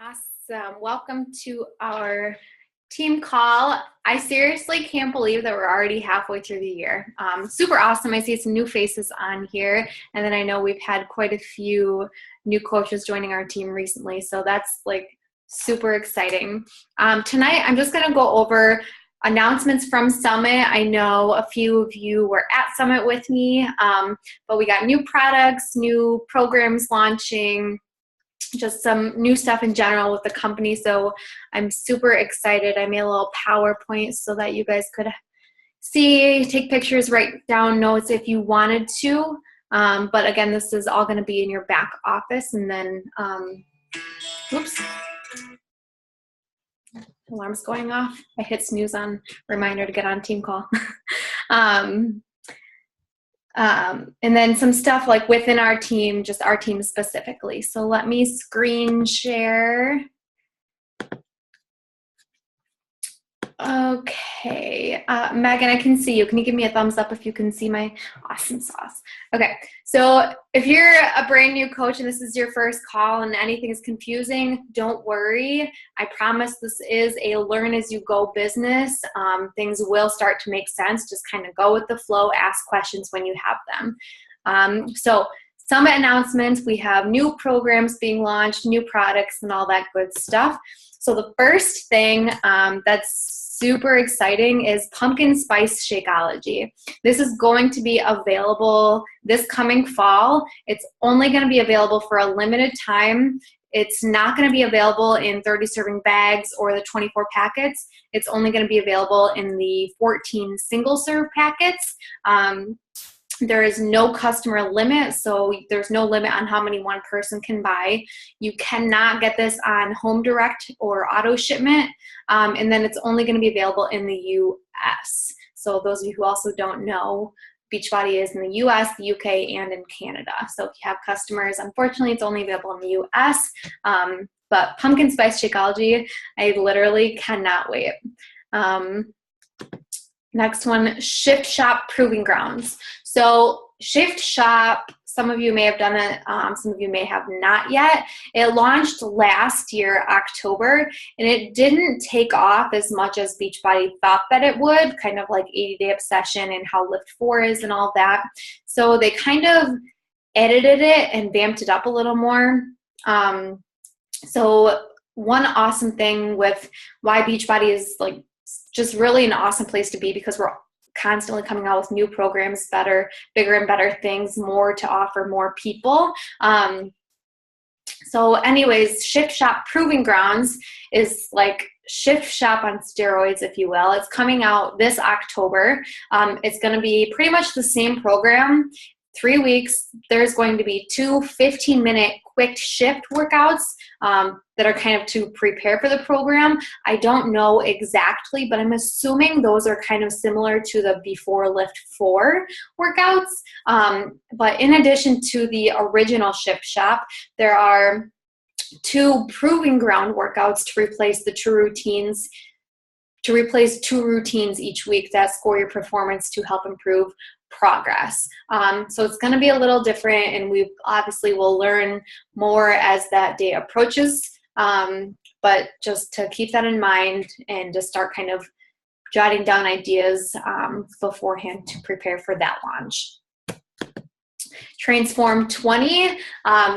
Awesome. Welcome to our team call. I seriously can't believe that we're already halfway through the year. Super awesome. I see some new faces on here, and then I know we've had quite a few new coaches joining our team recently, so that's like super exciting. Tonight, I'm just going to go over announcements from Summit. I know a few of you were at Summit with me, but we got new products, new programs launching, just some new stuff in general with the company. So I'm super excited. I made a little PowerPoint so that you guys could see, take pictures, write down notes if you wanted to. But again, this is all going to be in your back office. And then, oops, alarm's going off. I hit snooze on reminder to get on team call. And then some stuff like within our team, just our team specifically. So let me screen share. Okay, Megan, I can see you. Can you give me a thumbs up if you can see my awesome sauce? Okay, so if you're a brand new coach and this is your first call and anything is confusing, don't worry. I promise this is a learn as you go business. Things will start to make sense. Just kind of go with the flow, ask questions when you have them. So Summit announcements, we have new programs being launched, new products, and all that good stuff. So the first thing that's super exciting is Pumpkin Spice Shakeology. This is going to be available this coming fall. It's only going to be available for a limited time. It's not going to be available in 30 serving bags or the 24 packets. It's only going to be available in the 14 single serve packets. There is no customer limit, so there's no limit on how many one person can buy. You cannot get this on home direct or auto shipment, and then it's only going to be available in the US. So those of you who also don't know, Beachbody is in the US, the UK, and in Canada. So if you have customers, unfortunately, it's only available in the US. But Pumpkin Spice Shakeology, I literally cannot wait. Next one, Shift Shop Proving Grounds. So Shift Shop, some of you may have done it, some of you may have not yet. It launched last year, October, and it didn't take off as much as Beachbody thought that it would, kind of like 80-day obsession and how Lift 4 is and all that. So they kind of edited it and vamped it up a little more. So one awesome thing with why Beachbody is like just really an awesome place to be, because we're constantly coming out with new programs, better, bigger and better things, more to offer more people. So anyways, Shift Shop Proving Grounds is like Shift Shop on steroids, if you will. It's coming out this October. It's going to be pretty much the same program. 3 weeks, there's going to be 2 15-minute quick shift workouts that are kind of to prepare for the program. I don't know exactly, but I'm assuming those are kind of similar to the Before Lift 4 workouts. But in addition to the original Shift Shop, there are 2 Proving Ground workouts to replace the True Routines, to replace 2 routines each week that score your performance to help improve progress. So it's going to be a little different, and we obviously will learn more as that day approaches. But just to keep that in mind and just start kind of jotting down ideas beforehand to prepare for that launch. Transform 20.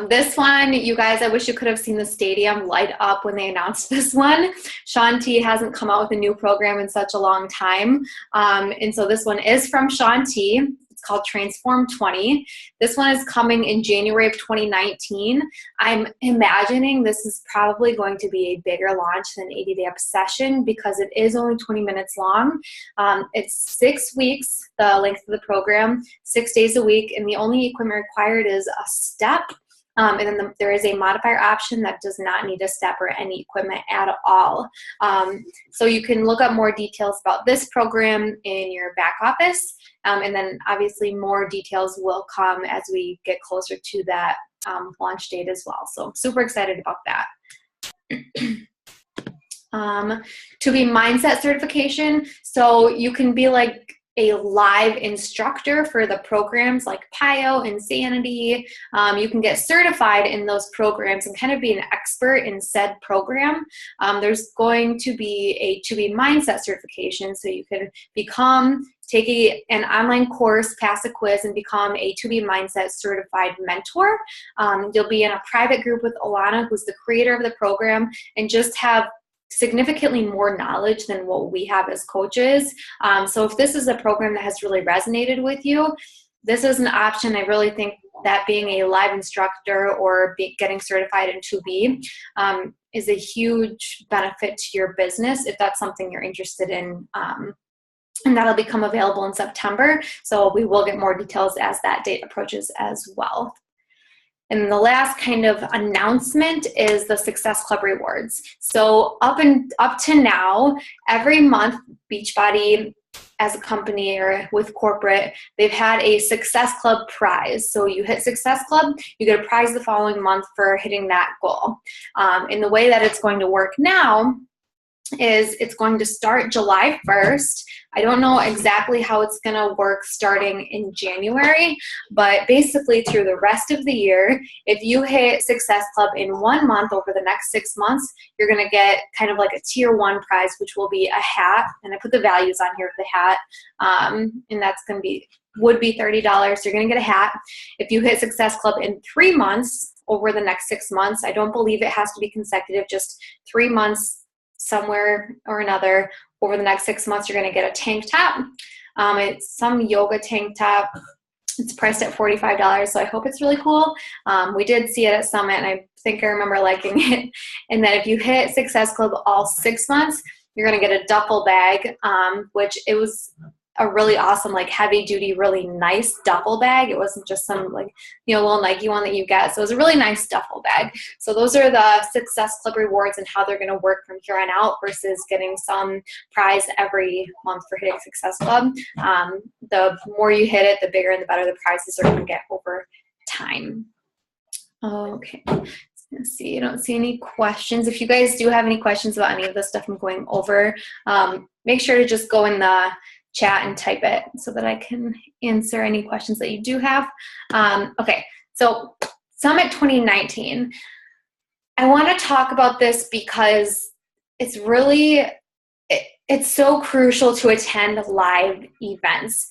This one, you guys, I wish you could have seen the stadium light up when they announced this one. Shaun T hasn't come out with a new program in such a long time. And so this one is from Shaun T. It's called Transform 20. This one is coming in January of 2019. I'm imagining this is probably going to be a bigger launch than 80-Day Obsession because it is only 20 minutes long. It's 6 weeks, the length of the program, 6 days a week, and the only equipment required is a step. And then there is a modifier option that does not need a step or any equipment at all. So you can look up more details about this program in your back office. And then obviously more details will come as we get closer to that launch date as well. So super excited about that. To be mindset certification. So you can be like a live instructor for the programs like PIO, Insanity. You can get certified in those programs and kind of be an expert in said program. There's going to be a To Be Mindset certification, so you can take an online course, pass a quiz, and become a To Be Mindset certified mentor. You'll be in a private group with Alana, who's the creator of the program, and just have significantly more knowledge than what we have as coaches. So if this is a program that has really resonated with you, this is an option. I really think that being a live instructor or getting certified in To Be is a huge benefit to your business if that's something you're interested in. And that'll become available in September. So we will get more details as that date approaches as well. And the last kind of announcement is the Success Club rewards. So up to now, every month, Beachbody as a company or with corporate, they've had a Success Club prize. So you hit Success Club, you get a prize the following month for hitting that goal. And the way that it's going to work now is it's going to start July 1st. I don't know exactly how it's going to work starting in January, but basically through the rest of the year, if you hit Success Club in 1 month over the next 6 months, you're going to get kind of like a tier 1 prize, which will be a hat. And I put the values on here of the hat. And that's going to would be $30. You're going to get a hat. If you hit Success Club in 3 months over the next 6 months, I don't believe it has to be consecutive, just 3 months somewhere or another over the next 6 months, you're going to get a tank top. It's some yoga tank top. It's priced at $45, so I hope it's really cool. We did see it at Summit, and I think I remember liking it. And then if you hit Success Club all 6 months, you're going to get a duffel bag, which it was a really awesome, like heavy duty, really nice duffel bag. It wasn't just some like, little Nike one that you get. So it was a really nice duffel bag. So those are the Success Club rewards and how they're going to work from here on out versus getting some prize every month for hitting Success Club. The more you hit it, the bigger and the better the prizes are going to get over time. Okay. Let's see. I don't see any questions. If you guys do have any questions about any of the stuff I'm going over, make sure to just go in the chat and type it so that I can answer any questions that you do have. Okay, so Summit 2019. I want to talk about this because it's so crucial to attend live events.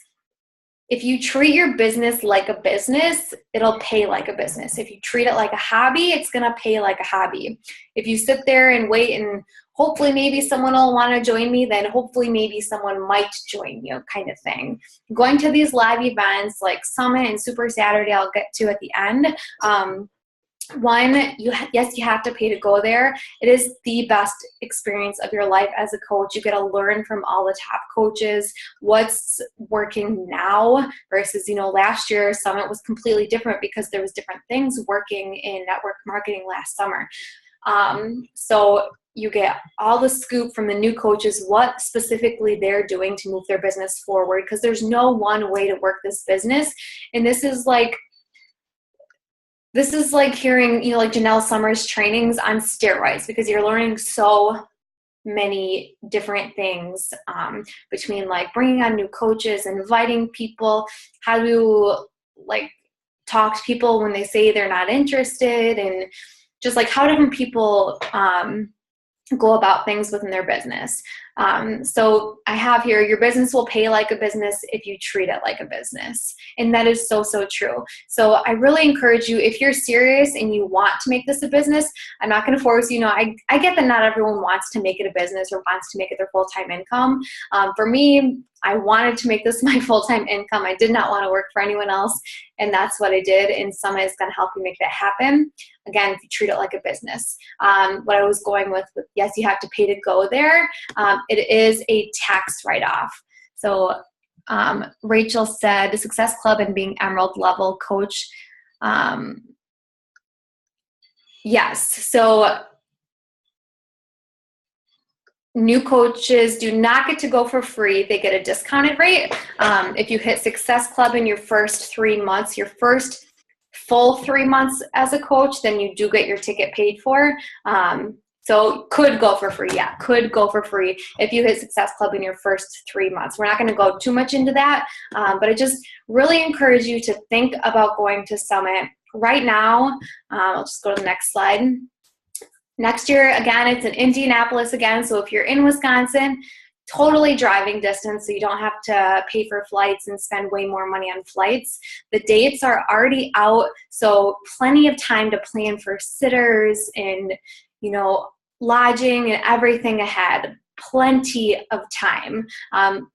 If you treat your business like a business, it'll pay like a business. If you treat it like a hobby, it's going to pay like a hobby. If you sit there and wait and hopefully maybe someone will want to join me, then hopefully maybe someone might join you, kind of thing. Going to these live events like Summit and Super Saturday, I'll get to at the end. One, yes, you have to pay to go there. It is the best experience of your life as a coach. You get to learn from all the top coaches, what's working now versus, last year Summit was completely different because there was different things working in network marketing last summer. So you get all the scoop from the new coaches, what specifically they're doing to move their business forward, because there's no one way to work this business. And this is like hearing, like Janelle Summers trainings on steroids, because you're learning so many different things between like bringing on new coaches, inviting people, how to like talk to people when they say they're not interested, and just like how different people go about things within their business. So I have here, your business will pay like a business if you treat it like a business. And that is so, so true. So I really encourage you, if you're serious and you want to make this a business, I'm not going to force you. I get that not everyone wants to make it a business or wants to make it their full-time income. For me, I wanted to make this my full-time income. I did not want to work for anyone else. And that's what I did. And Summit is going to help you make that happen. Again, if you treat it like a business. What I was going with yes, you have to pay to go there. It is a tax write-off. So Rachel said the Success Club and being Emerald level coach. Yes. So new coaches do not get to go for free. They get a discounted rate. If you hit Success Club in your first 3 months, your first full 3 months as a coach, then you do get your ticket paid for. So could go for free, yeah, could go for free if you hit Success Club in your first 3 months. We're not going to go too much into that, but I just really encourage you to think about going to Summit. Right now, I'll just go to the next slide. Next year, again, it's in Indianapolis again, so if you're in Wisconsin, totally driving distance, so you don't have to pay for flights and spend way more money on flights. The dates are already out, so plenty of time to plan for sitters and, you know, lodging and everything ahead. Plenty of time.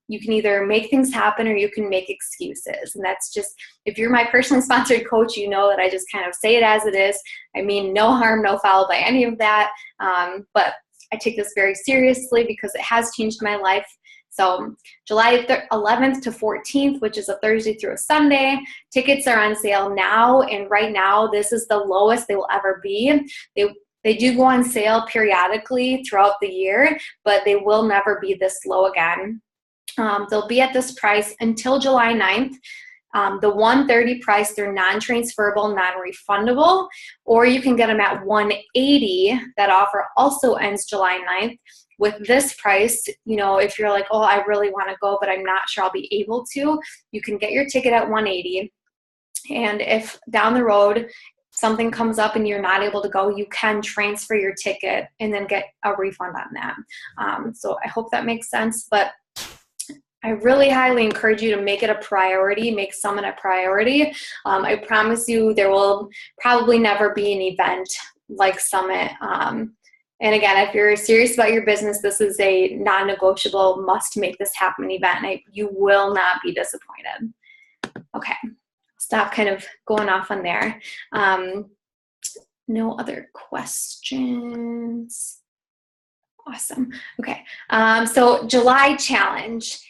You can either make things happen or you can make excuses. And that's just, if you're my personally sponsored coach, you know that I just kind of say it as it is. I mean, no harm, no foul by any of that. But I take this very seriously because it has changed my life. So July 11th to 14th, which is a Thursday through a Sunday, tickets are on sale now. And right now, this is the lowest they will ever be. They do go on sale periodically throughout the year, but they will never be this low again. They'll be at this price until July 9th. The $130 price, they're non-transferable, non-refundable, or you can get them at $180. That offer also ends July 9th. With this price, you know, if you're like, oh, I really want to go, but I'm not sure I'll be able to, you can get your ticket at $180. And if down the road something comes up and you're not able to go, you can transfer your ticket and then get a refund on that. So I hope that makes sense, but I really highly encourage you to make it a priority, make Summit a priority. I promise you there will probably never be an event like Summit. And again, if you're serious about your business, this is a non-negotiable, must make this happen event, and you will not be disappointed. Okay. Stop kind of going off on there. No other questions. Awesome. Okay. So July challenge.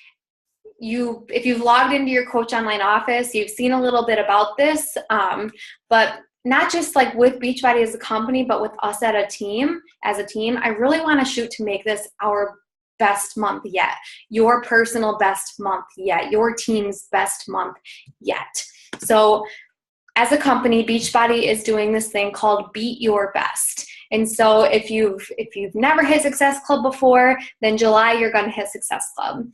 If you've logged into your Coach Online office, you've seen a little bit about this, but not just like with Beachbody as a company, but with us as a team, I really want to shoot to make this our best month yet, your personal best month yet, your team's best month yet. So as a company, Beachbody is doing this thing called Beat Your Best. And so if you've never hit Success Club before, then July you're going to hit Success Club.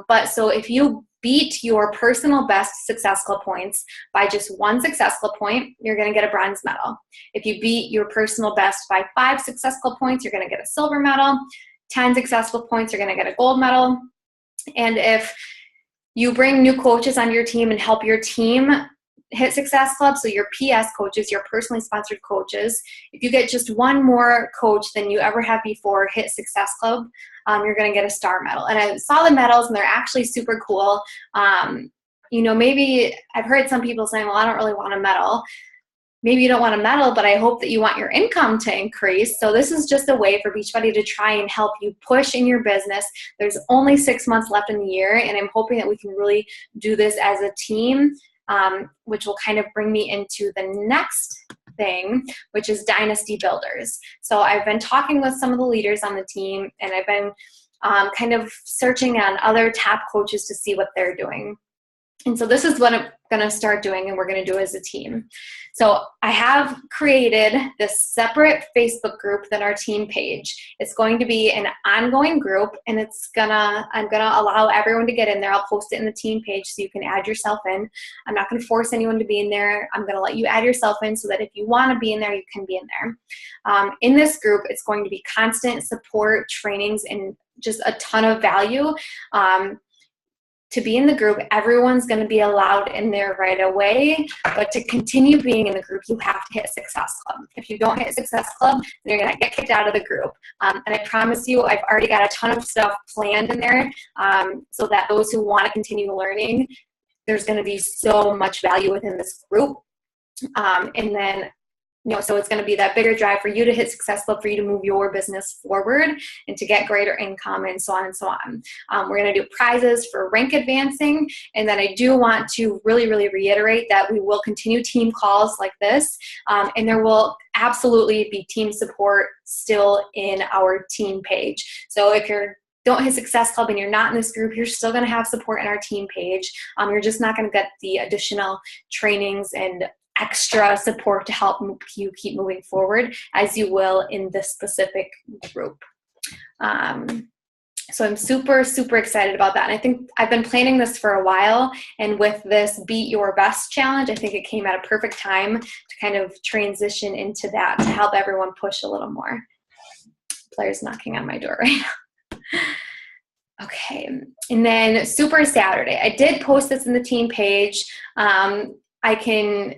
But so if you beat your personal best Success Club points by just 1 Success Club point, you're going to get a bronze medal. If you beat your personal best by 5 Success Club points, you're going to get a silver medal. 10 successful points, you're going to get a gold medal. And if you bring new coaches on your team and help your team hit Success Club, so your PS coaches, your personally sponsored coaches, if you get just 1 more coach than you ever have before hit Success Club, you're going to get a star medal. And I saw the medals, and they're actually super cool. You know, maybe I've heard some people saying, well, I don't really want a medal. Maybe you don't want a medal, but I hope that you want your income to increase. So this is just a way for Beachbody to try and help you push in your business. There's only 6 months left in the year, and I'm hoping that we can really do this as a team, which will kind of bring me into the next thing, which is Dynasty Builders. So I've been talking with some of the leaders on the team, and I've been kind of searching on other top coaches to see what they're doing. And so this is what I'm going to start doing, and we're going to do as a team. So I have created this separate Facebook group than our team page. It's going to be an ongoing group, and I'm gonna allow everyone to get in there. I'll post it in the team page so you can add yourself in. I'm not going to force anyone to be in there. I'm going to let you add yourself in so that if you want to be in there, you can be in there. In this group, it's going to be constant support, trainings, and just a ton of value. To be in the group, everyone's going to be allowed in there right away, but to continue being in the group, you have to hit Success Club. If you don't hit Success Club, then you're going to get kicked out of the group. And I promise you, I've already got a ton of stuff planned in there, so that those who want to continue learning, there's going to be so much value within this group. And then, you know, so it's going to be that bigger drive for you to hit Success Club, for you to move your business forward and to get greater income, and so on and so on. We're going to do prizes for rank advancing. And then I do want to really, really reiterate that we will continue team calls like this. And there will absolutely be team support still in our team page. So if you don't hit Success Club and you're not in this group, you're still going to have support in our team page. You're just not going to get the additional trainings and extra support to help you keep moving forward, as you will in this specific group. So I'm super, super excited about that. And I think I've been planning this for a while. And with this Beat Your Best challenge, I think it came at a perfect time to kind of transition into that to help everyone push a little more. Players knocking on my door right now. Okay. And then Super Saturday. I did post this in the team page. I can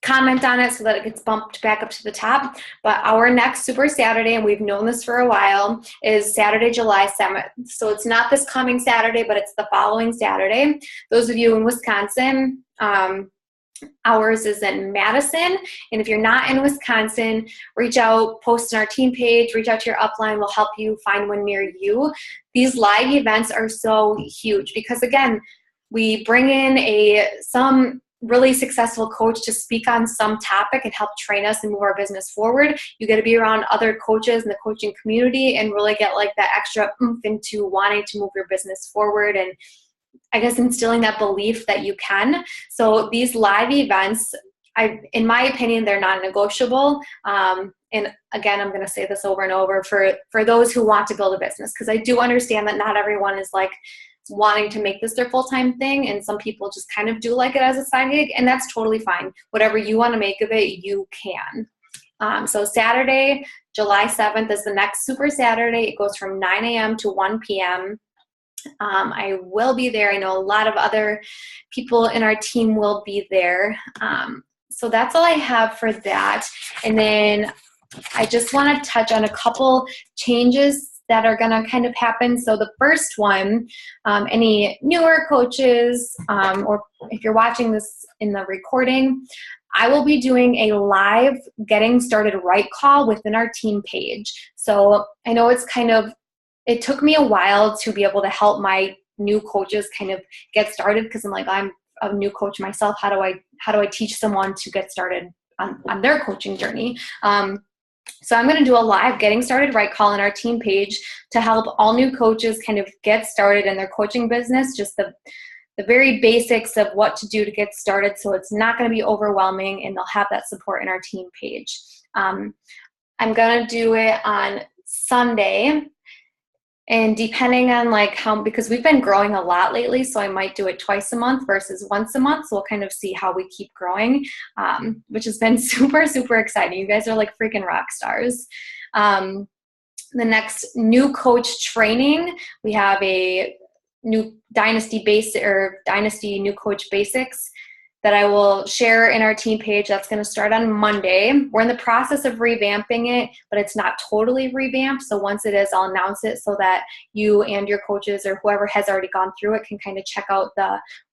comment on it so that it gets bumped back up to the top. But our next Super Saturday, and we've known this for a while, is Saturday, July 7th. So it's not this coming Saturday, but it's the following Saturday. Those of you in Wisconsin, ours is in Madison. And if you're not in Wisconsin, reach out, post on our team page, reach out to your upline. We'll help you find one near you. These live events are so huge because, again, we bring in some really successful coach to speak on some topic and help train us and move our business forward. You get to be around other coaches in the coaching community and really get like that extra oomph into wanting to move your business forward, and I guess instilling that belief that you can. So these live events, in my opinion, they're non-negotiable. And again, I'm going to say this over and over for those who want to build a business, because I do understand that not everyone is like wanting to make this their full-time thing, and some people just kind of do like it as a side gig, and that's totally fine. Whatever you want to make of it, you can. So Saturday, July 7th is the next Super Saturday. It goes from 9 a.m. to 1 p.m. I will be there. I know a lot of other people in our team will be there. So that's all I have for that. And then I just want to touch on a couple changes that are going to kind of happen. So the first one, any newer coaches, or if you're watching this in the recording, I will be doing a live Getting Started Right call within our team page. So I know it took me a while to be able to help my new coaches kind of get started, because I'm a new coach myself. How do I teach someone to get started on their coaching journey? So I'm going to do a live Getting Started Right call on our team page to help all new coaches kind of get started in their coaching business, just the very basics of what to do to get started, so it's not going to be overwhelming, and they'll have that support in our team page. I'm going to do it on Sunday. And depending on because we've been growing a lot lately, so I might do it twice a month versus once a month. So we'll kind of see how we keep growing, which has been super, super exciting. You guys are like freaking rock stars. The next new coach training, we have a new Dynasty New Coach Basics that I will share in our team page. That's going to start on Monday. We're in the process of revamping it, but it's not totally revamped. So once it is, I'll announce it so that you and your coaches or whoever has already gone through it can kind of check out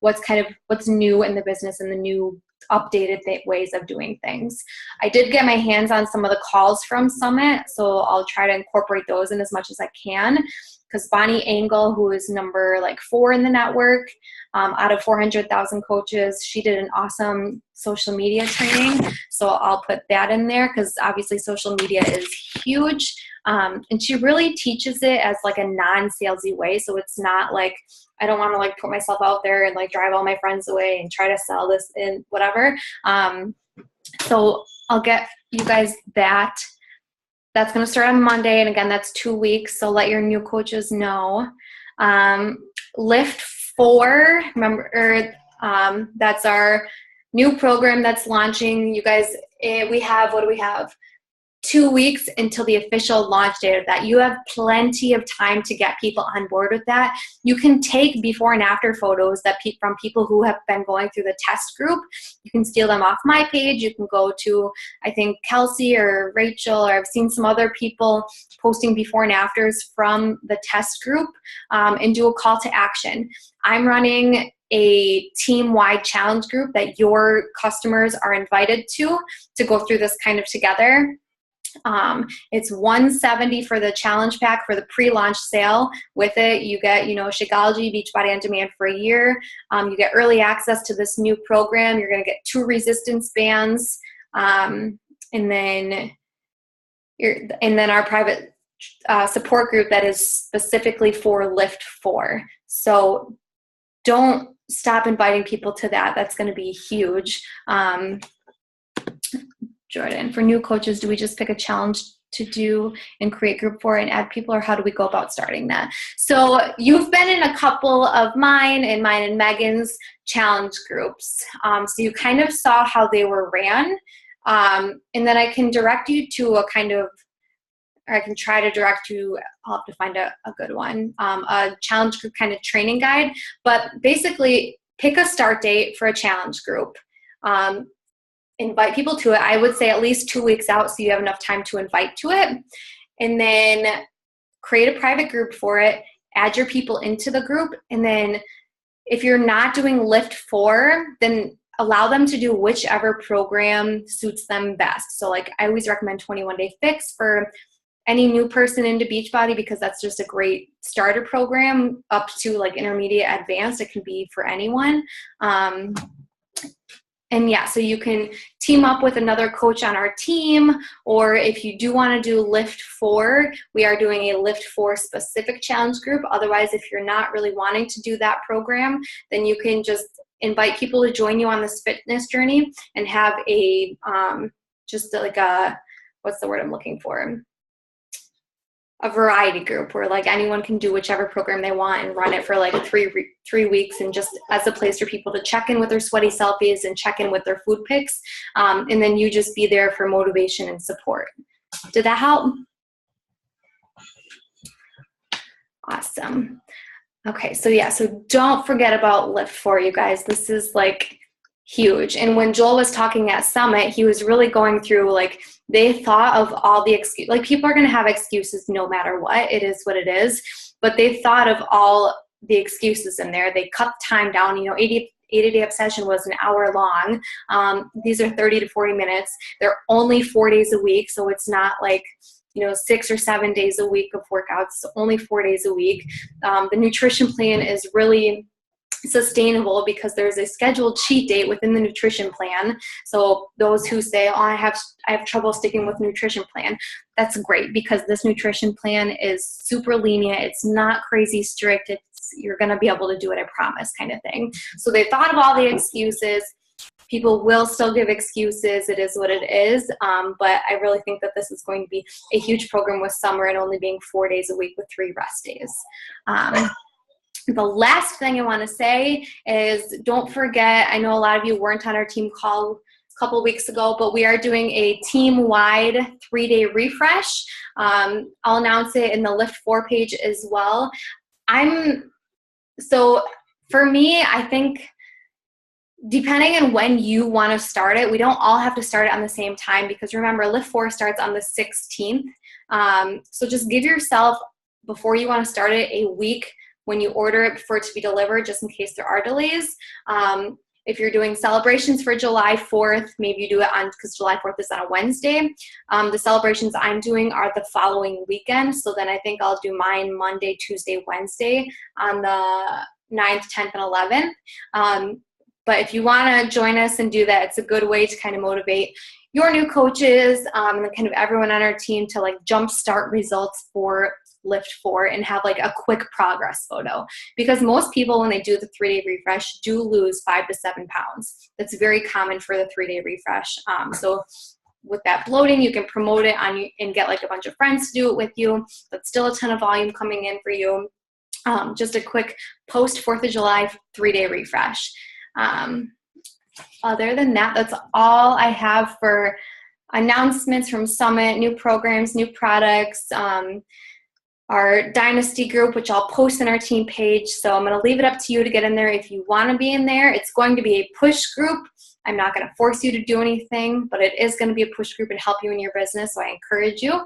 what's new in the business and the new updated ways of doing things. I did get my hands on some of the calls from Summit, so I'll try to incorporate those in as much as I can. Because Bonnie Engel, who is number 4 in the network, out of 400,000 coaches, she did an awesome social media training. So I'll put that in there, because obviously social media is huge. And she really teaches it as a non-salesy way. So it's not I don't want to put myself out there and drive all my friends away and try to sell this and whatever. So I'll get you guys that. That's going to start on Monday, and again, that's 2 weeks, so let your new coaches know. Lift 4, remember, that's our new program that's launching. You guys, what do we have? 2 weeks until the official launch date of that. You have plenty of time to get people on board with that. You can take before and after photos from people who have been going through the test group. You can steal them off my page. You can go to, I think, Kelsey or Rachel, or I've seen some other people posting before and afters from the test group, and do a call to action. I'm running a team-wide challenge group that your customers are invited to go through this kind of together. It's $170 for the challenge pack for the pre-launch sale. With it, you get, Shakeology, Beachbody on Demand for a year. You get early access to this new program. You're going to get 2 resistance bands, and then our private support group that is specifically for Lift 4. So don't stop inviting people to that. That's going to be huge. Jordan, for new coaches, do we just pick a challenge to do and create group for and add people, or how do we go about starting that? So you've been in a couple of mine and Megan's challenge groups. So you kind of saw how they were ran. And then I can direct you to a kind of, or I can try to direct you, I'll have to find a good one, a challenge group kind of training guide. But basically, pick a start date for a challenge group. Invite people to it. I would say at least 2 weeks out so you have enough time to invite to it. And then create a private group for it, add your people into the group, and then if you're not doing Lift 4, then allow them to do whichever program suits them best. So like I always recommend 21 Day Fix for any new person into Beachbody because that's just a great starter program up to like intermediate advanced. It can be for anyone. And yeah, so you can team up with another coach on our team, or if you do want to do Lift 4, we are doing a Lift 4 specific challenge group. Otherwise, if you're not really wanting to do that program, then you can just invite people to join you on this fitness journey and have a, just like a, what's the word I'm looking for? A variety group where like anyone can do whichever program they want and run it for like three weeks, and just as a place for people to check in with their sweaty selfies and check in with their food pics, and then you just be there for motivation and support. Did that help? Awesome. Okay, so yeah, so don't forget about Lift 4, you guys. This is like huge. And when Joel was talking at Summit, he was really going through like they thought of all the excuses. Like people are going to have excuses no matter what. It is what it is. But they thought of all the excuses in there. They cut the time down. You know, 80-day obsession was an hour long. These are 30 to 40 minutes. They're only 4 days a week, so it's not like 6 or 7 days a week of workouts. So only 4 days a week. The nutrition plan is really sustainable because there's a scheduled cheat date within the nutrition plan. So those who say, oh, I have trouble sticking with nutrition plan, that's great because this nutrition plan is super lenient. It's not crazy strict. You're going to be able to do it, I promise, kind of thing. So they thought of all the excuses. People will still give excuses. It is what it is. But I really think that this is going to be a huge program with summer and only being 4 days a week with 3 rest days. The last thing I want to say is don't forget, I know a lot of you weren't on our team call a couple of weeks ago, but we are doing a team-wide 3-day refresh. I'll announce it in the Lift 4 page as well. So for me, I think depending on when you want to start it, we don't all have to start it on the same time because remember, Lift 4 starts on the 16th. So just give yourself, before you want to start it, a week when you order it for it to be delivered, just in case there are delays. If you're doing celebrations for July 4th, maybe you do it on, because July 4th is on a Wednesday. The celebrations I'm doing are the following weekend. So then I think I'll do mine Monday, Tuesday, Wednesday on the 9th, 10th, and 11th. But if you want to join us and do that, it's a good way to kind of motivate your new coaches and kind of everyone on our team to like jumpstart results for Lift 4 and have like a quick progress photo, because most people when they do the 3-day refresh do lose 5 to 7 pounds. That's very common for the 3-day refresh. So with that bloating, you can promote it on and get like a bunch of friends to do it with you. That's still a ton of volume coming in for you. Just a quick post 4th of July 3-day refresh. Other than that, that's all I have for announcements from Summit, new programs, new products, our Dynasty group, which I'll post in our team page. So I'm going to leave it up to you to get in there if you want to be in there. It's going to be a push group. I'm not going to force you to do anything, but it is going to be a push group and help you in your business. So I encourage you.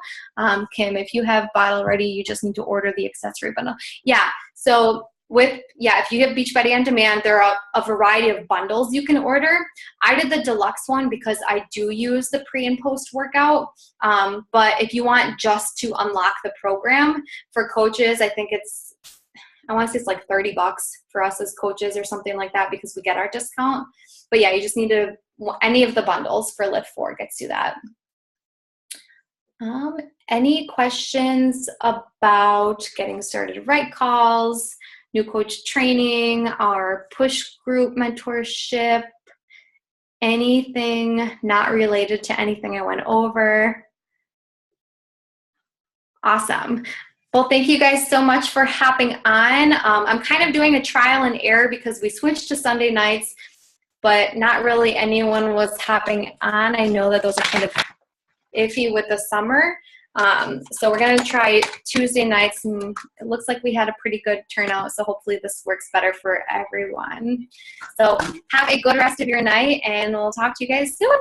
Kim, if you have bottle ready, you just need to order the accessory bundle. Yeah. So if you get Beachbody On Demand, there are a variety of bundles you can order. I did the deluxe one because I do use the pre and post workout. But if you want just to unlock the program for coaches, I think I want to say it's like $30 for us as coaches or something like that because we get our discount. But yeah, you just need to, any of the bundles for Lift 4 gets you that. Any questions about getting started right calls, new coach training, our push group mentorship, anything not related to anything I went over. Awesome. Well, thank you guys so much for hopping on. I'm kind of doing a trial and error because we switched to Sunday nights, but not really anyone was hopping on. I know that those are kind of iffy with the summer. So we're going to try Tuesday nights, and it looks like we had a pretty good turnout, so hopefully this works better for everyone. So have a good rest of your night, and we'll talk to you guys soon.